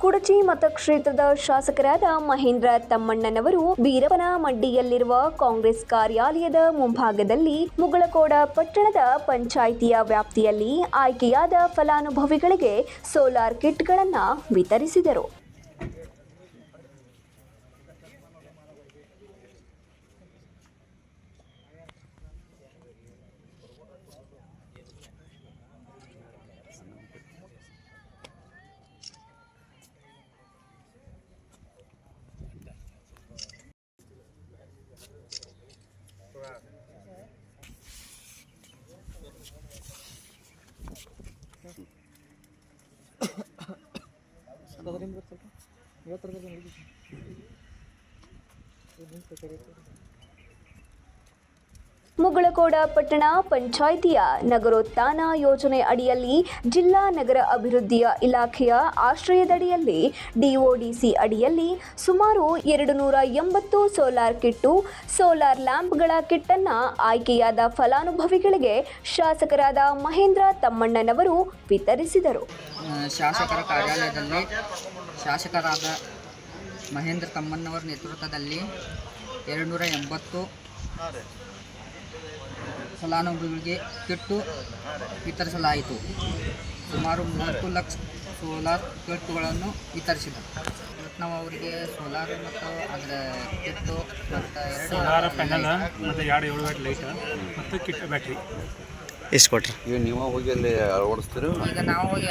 ಕುಡಚಿ ಮತಕ್ಷೇತ್ರದ ಶಾಸಕರಾದ ಮಹೇಂದ್ರ ತಮ್ಮಣ್ಣನವರು ಬೀರಪ್ಪನಮಡ್ಡಿಯಲ್ಲಿರುವ ಕಾಂಗ್ರೆಸ್ ಕಾರ್ಯಾಲಯದ ಮುಂಭಾಗದಲ್ಲಿ ಮುಗಳಕೋಡ ಪಟ್ಟಣದ ಪಂಚಾಯಿತಿಯ ವ್ಯಾಪ್ತಿಯಲ್ಲಿ ಆಯ್ಕೆಯಾದ ಫಲಾನುಭವಿಗಳಿಗೆ ಸೋಲಾರ್ ಕಿಟ್ಗಳನ್ನು ವಿತರಿಸಿದರು. ಮುಗಳಕೋಡ ಪಟ್ಟಣ ಪಂಚಾಯಿತಿಯ ನಗರೋತ್ಥಾನ ಯೋಜನೆ ಅಡಿಯಲ್ಲಿ ಜಿಲ್ಲಾ ನಗರ ಅಭಿವೃದ್ಧಿಯ ಇಲಾಖೆಯ ಆಶ್ರಯದಡಿಯಲ್ಲಿ ಡಿಒಡಿಸಿ ಅಡಿಯಲ್ಲಿ ಸುಮಾರು 280 ಸೋಲಾರ್ ಕಿಟ್ಟು, ಸೋಲಾರ್ ಲ್ಯಾಂಪ್ಗಳ ಕಿಟ್ಟನ್ನು ಆಯ್ಕೆಯಾದ ಫಲಾನುಭವಿಗಳಿಗೆ ಶಾಸಕರಾದ ಮಹೇಂದ್ರ ತಮ್ಮಣ್ಣನವರು ವಿತರಿಸಿದರು. ಶಾಸಕರ ಕಾರ್ಯಾಲಯದಲ್ಲಿ ಶಾಸಕರಾದ ಮಹೇಂದ್ರ ತಮ್ಮಣ್ಣವರ ನೇತೃತ್ವದಲ್ಲಿ 280 ಫಲಾನುಭವಿಗಳಿಗೆ ಕಿಟ್ಟು ವಿತರಿಸಲಾಯಿತು. ಸುಮಾರು 30 ಲಕ್ಷ ಸೋಲಾರ್ ಕಿಟ್ಟುಗಳನ್ನು ವಿತರಿಸಿದರು. ನಾವು ಅವರಿಗೆ ಸೋಲಾರ್ ಮತ್ತು ಅದರ ಕಿಟ್ಟು ಮತ್ತು 2 ಪ್ಯಾನಲ್ ಮತ್ತು 2 7 ಲೈಟ್ ಮತ್ತು ಕಿಟ್ ಬ್ಯಾಟ್ರಿ ಎಷ್ಟು ಕೊಟ್ರಿ? ಈಗ ನೀವು ಹೋಗಿ ಅಲ್ಲಿ ಅಳವಡಿಸ್ತೀರಿ? ಈಗ ನಾವು ಹೋಗಿ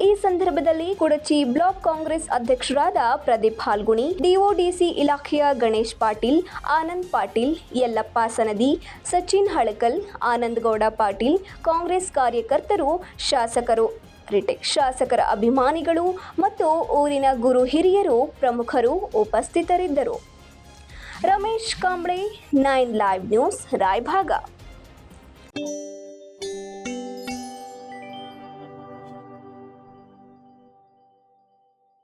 ಈ ಸಂದರ್ಭದಲ್ಲಿ ಕುಡಚಿ ಬ್ಲಾಕ್ ಕಾಂಗ್ರೆಸ್ ಅಧ್ಯಕ್ಷರಾದ ಪ್ರದೀಪ್ ಹಾಲ್ಗುಣಿ, ಡಿಒಡಿಸಿ ಇಲಾಖೆಯ ಗಣೇಶ್ ಪಾಟೀಲ್, ಆನಂದ್ ಪಾಟೀಲ್, ಯಲ್ಲಪ್ಪ ಸನದಿ, ಸಚಿನ್ ಹಳಕಲ್, ಆನಂದಗೌಡ ಪಾಟೀಲ್, ಕಾಂಗ್ರೆಸ್ ಕಾರ್ಯಕರ್ತರು, ಶಾಸಕರ ಅಭಿಮಾನಿಗಳು ಮತ್ತು ಊರಿನ ಗುರು ಹಿರಿಯರು ಪ್ರಮುಖರು ಉಪಸ್ಥಿತರಿದ್ದರು. Ramesh Kamble, 9 live news, Raybag.